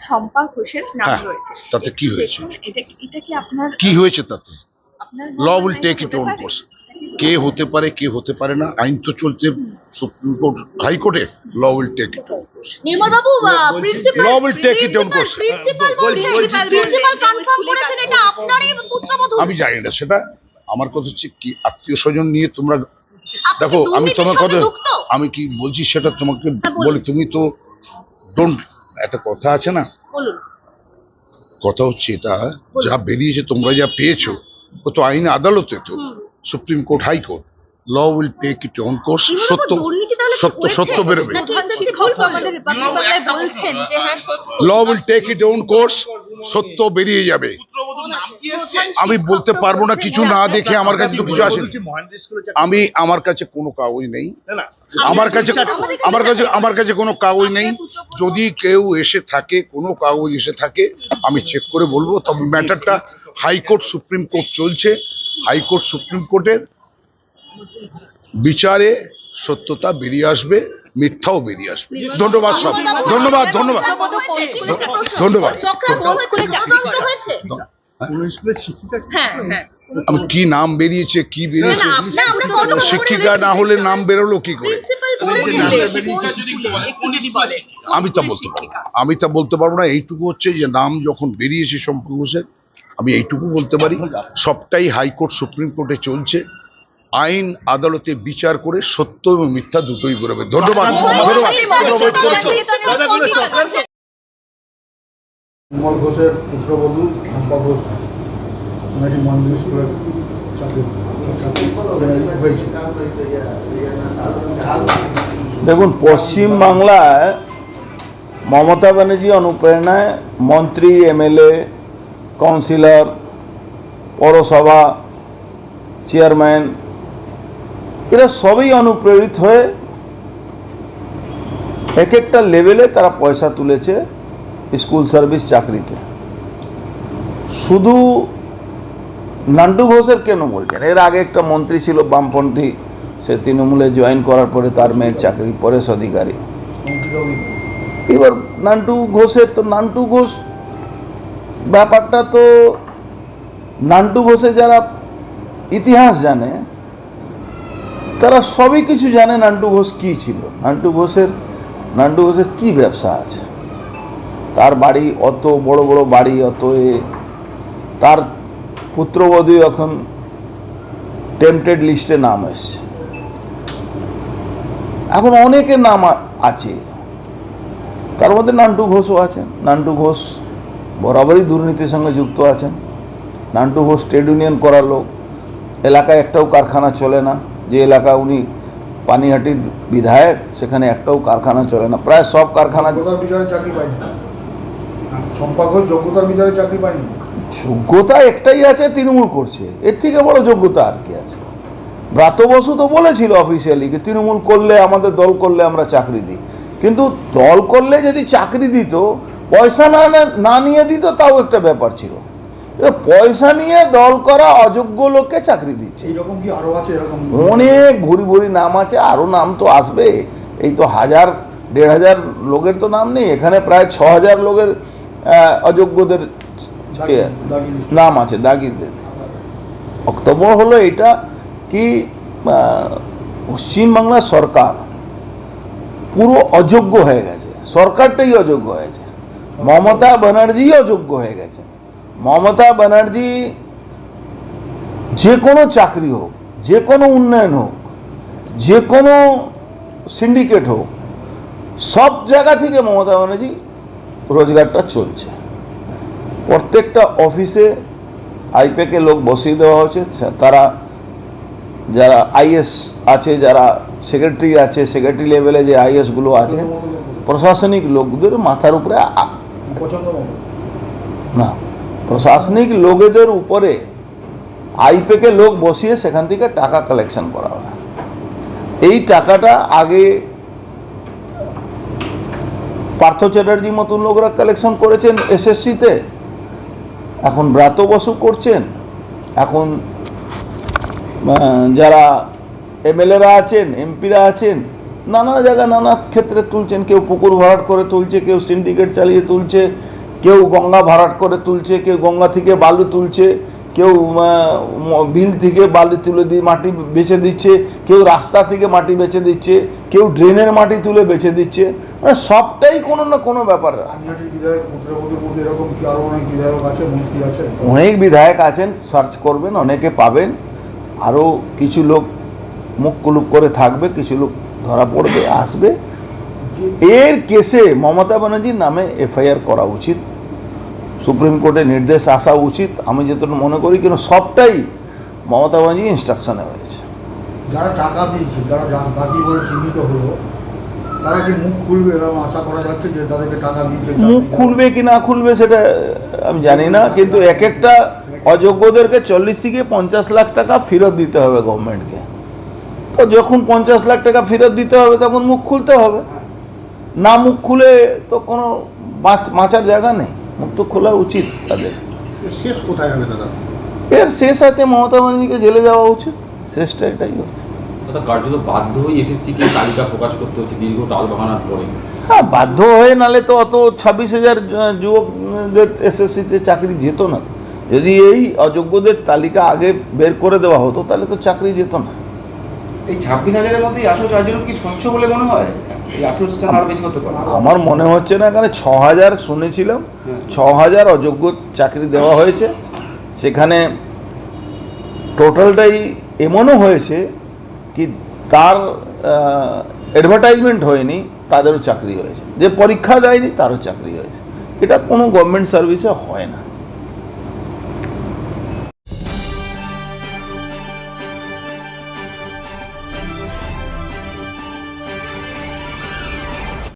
শম্পা ঘোষের নাম রয়েছে। তাতে কি হয়েছে? এটা কি আপনার কি হয়েছে তাতে? আপনার law will take it own course. কে হতে পারে কে হতে পারে না, আইন তো চলছে সুপ্রিম কোর্ট হাইকোর্টে। Law will take it own course. Nirmal babu, principal law will take it own course. Principal confirm করেছেন এটা আপনারই পুত্রবধূ। আমি জানি না সেটা, আমার কথা হচ্ছে কি আত্মীয় স্বজন নিয়ে তোমরা দেখো, আমি তোমার কথা আমি কি বলছি সেটা তোমাকে বলি, তুমি তো ডোন্ট, একটা কথা আছে না, বলুন। কথা হচ্ছে এটা যা বেরিয়েছে তোমরা যা পেয়েছো ও তো আইন আদালতে, তো supreme court high court. Law will take it own course. সত্য সত্য সত্য বেরোবে। Law will take it own course, সত্য বেরিয়ে যাবে। আমি বলতে পারবো না কিছু না দেখে, আমার কাছে তো কিছু আসেনি। আমার কাছে কোনো কাগজ নেই, আমার কাছে কোনো কাগজ নেই। যদি কেউ এসে থাকে, কোনো কাগজ এসে থাকে, আমি চেক করে বলবো। তবে ম্যাটারটা হাইকোর্ট সুপ্রিম কোর্ট চলছে, হাইকোর্ট সুপ্রিম কোর্টের বিচারে সত্যতা বেরিয়ে আসবে, মিথ্যাও বেরিয়ে আসবে। ধন্যবাদ সব, ধন্যবাদ ধন্যবাদ ধন্যবাদ। আমি কি নাম বেরিয়েছে, কি বেরিয়েছে, শিক্ষিকা না হলে নাম বেরোলো কি করে? আমি তা বলতে পারবো না। এইটুকু হচ্ছে যে নাম যখন বেরিয়েছে শম্পা ঘোষের, আমি এইটুকু বলতে পারি সবটাই হাইকোর্ট সুপ্রিম কোর্টে চলছে। আইন আদালতে বিচার করে সত্য এবং মিথ্যা দুটোই বেরোবে। ধন্যবাদ ধন্যবাদ। নির্মল ঘোষের পুত্রবধূ শম্পা ঘোষ মন্দির স্কুলের চাকরি হয়েছে। দেখুন, পশ্চিম বাংলায় মমতা ব্যানার্জি অনুপ্রেরণায় মন্ত্রী, এমএলএ, কাউন্সিলর, পৌরসভা চেয়ারম্যান এরা সবই অনুপ্রেরিত হয়ে এক একটা লেভেলে তারা পয়সা তুলেছে স্কুল সার্ভিস চাকরিতে। শুধু নান্টু ঘোষের কেন বলছেন? এর আগে একটা মন্ত্রী ছিল বামপন্থী, সে তৃণমূলে জয়েন করার পরে তার মেয়ের চাকরি পরেশ অধিকারী। এবার নান্টু ঘোষের তো নান্টু ঘোষ ব্যাপারটা তো নান্টু ঘোষে যারা ইতিহাস জানে তারা সবই কিছু জানে। নান্টু ঘোষ কী ছিল, নান্টু ঘোষের কী ব্যবসা আছে, তার বাড়ি অত বড় বড় বাড়ি, অত তার পুত্রবধূ এখন টেম্পটেড লিস্টে নাম এসছে। এখন অনেকের নাম আছে, তার মধ্যে নান্টু ঘোষও আছেন। নান্টু ঘোষ বরাবরই দুর্নীতির সঙ্গে যুক্ত আছেন। নান্টু ঘোষ ট্রেড ইউনিয়ন করার লোক। এলাকায় একটাও কারখানা চলে না। যে এলাকা উনি পানিহাটির বিধায়ক, সেখানে একটাও কারখানা চলে না। প্রায় সব কারখানা চাকরি পায়নি। শম্পা ঘোষ যোগ্যতার বিচারে চাকরি পায়নি। যোগ্যতা একটাই আছে, তৃণমূল করছে। এর থেকে বড় যোগ্যতা আর কি আছে? ব্রাত্য বসু তো বলেছিল অফিসিয়ালি যে তৃণমূল করলে, আমাদের দল করলে আমরা চাকরি দিই। কিন্তু দল করলে যদি চাকরি দিত, পয়সা না নিয়ে দিত, তাও একটা ব্যাপার ছিল। পয়সা নিয়ে দল করা অযোগ্য লোককে চাকরি দিচ্ছে। এইরকম কি আরো আছে? এরকম অনেক ভুরি ভুরি নাম আছে, আরও নাম তো আসবে। এই তো 1000-1500 লোকের তো নাম নেই, এখানে প্রায় 6000 লোকের অযোগ্যদের নাম আছে, দাগিদের। বক্তব্য হলো এটা কি পশ্চিমবাংলা সরকার পুরো অযোগ্য হয়ে গেছে, সরকারটাই অযোগ্য হয়েছে। মমতা ব্যানার্জি অযোগ্য হয়ে গেছে। মমতা ব্যানার্জি যে কোনো চাকরি হোক, যে কোনো উন্নয়ন হোক, যে কোনো সিন্ডিকেট হোক, সব জায়গা থেকে মমতা ব্যানার্জি রোজগারটা চলছে। প্রত্যেকটা অফিসে আইপ্যাকে লোক বসিয়ে দেওয়া হচ্ছে। তারা যারা আইএস আছে, যারা সেক্রেটারি আছে, সেক্রেটারি লেভেলে যে আইএসগুলো আছে, প্রশাসনিক লোকদের মাথার উপরে না, প্রশাসনিক লোকেদের উপরে আইপ্যাকে লোক বসিয়ে সেখান থেকে টাকা কালেকশন করা হয়। এই টাকাটা আগে পার্থ চ্যাটার্জি মতন লোকরা কালেকশন করেছেন এসএসসিতে, এখন ব্রাত্য বসু করছেন, এখন যারা এমএলএরা আছেন, এমপিরা আছেন, নানা জায়গায় নানা ক্ষেত্রে তুলছেন। কেউ পুকুর ভরাট করে তুলছে, কেউ সিন্ডিকেট চালিয়ে তুলছে, কেউ গঙ্গা ভরাট করে তুলছে, কেউ গঙ্গা থেকে বালু তুলছে, কেউ বিল থেকে বালু তুলে দিয়ে মাটি বেচে দিচ্ছে, কেউ রাস্তা থেকে মাটি বেচে দিচ্ছে, কেউ ড্রেনের মাটি তুলে বেচে দিচ্ছে, মানে সবটাই কোনো না কোনো ব্যাপার। পানিহাটির বিধায়ক পুত্রবধূর মধ্যে এরকম কি আরো অনেক বিধায়ক আছে, মন্ত্রী আছে? অনেক বিধায়ক আছেন, সার্চ করবেন, অনেকে পাবেন। আরও কিছু লোক মুখ কুলুপ করে থাকবে, কিছু লোক ধরা পড়বে, আসবে। এর কেসে মমতা ব্যানার্জির নামে এফআইআর করা উচিত, সুপ্রিম কোর্টে নির্দেশ আসা উচিত, আমি যতটুকু মনে করি। কিন্তু সবটাই মমতা ব্যানার্জি ইনস্ট্রাকশনে হয়েছে। যারা টাকা দিয়েছে, যারা বাকি বলে চিহ্নিত হলো, তারা কি মুখ খুলবে এরকম আশা করা যাচ্ছে যে তাদেরকে টাকা দিয়েছে? মুখ খুলবে কি না খুলবে সেটা আমি জানি না, কিন্তু এক একটা অযোগ্যদেরকে 40 থেকে 50 লাখ টাকা ফেরত দিতে হবে গভর্নমেন্টকে। তো যখন 50 লাখ টাকা ফেরত দিতে হবে তখন মুখ খুলতে হবে। না মুখ খুলে তো কোনো বাঁচার জায়গা নেই, মুখ তো খোলা উচিত তাদের। শেষ কোথায় হবে দাদা? এর শেষ আছে মমতা ব্যানার্জিকে জেলে যাওয়া উচিত, শেষটা এটাই হচ্ছে। কার্যত বাধ্য হয়ে এসএসসিকে তালিকা প্রকাশ করতে হচ্ছে দীর্ঘ টালবাহানার পরে। হ্যাঁ, বাধ্য হয়ে, নালে তো অত 26,000 যুবকদের এসএসসিতে চাকরি যেত না। যদি এই অযোগ্যদের তালিকা আগে বের করে দেওয়া হতো তাহলে তো চাকরি যেত না। এই 26,000-এর মধ্যে 18,000 কি স্বচ্ছ বলে মনে হয়? এই 18টা আরো বেশি হতে পারে। আমার মনে হচ্ছে না, এখানে 6,000 শুনেছিলাম, 6,000 অযোগ্য চাকরি দেওয়া হয়েছে। সেখানে টোটালটাই এমনও হয়েছে কি তার অ্যাডভার্টাইজমেন্ট হয়নি, তাদেরও চাকরি হয়েছে। যে পরীক্ষা দেয়নি তারও চাকরি হয়েছে। এটা কোনো গভর্নমেন্ট সার্ভিসে হয় না।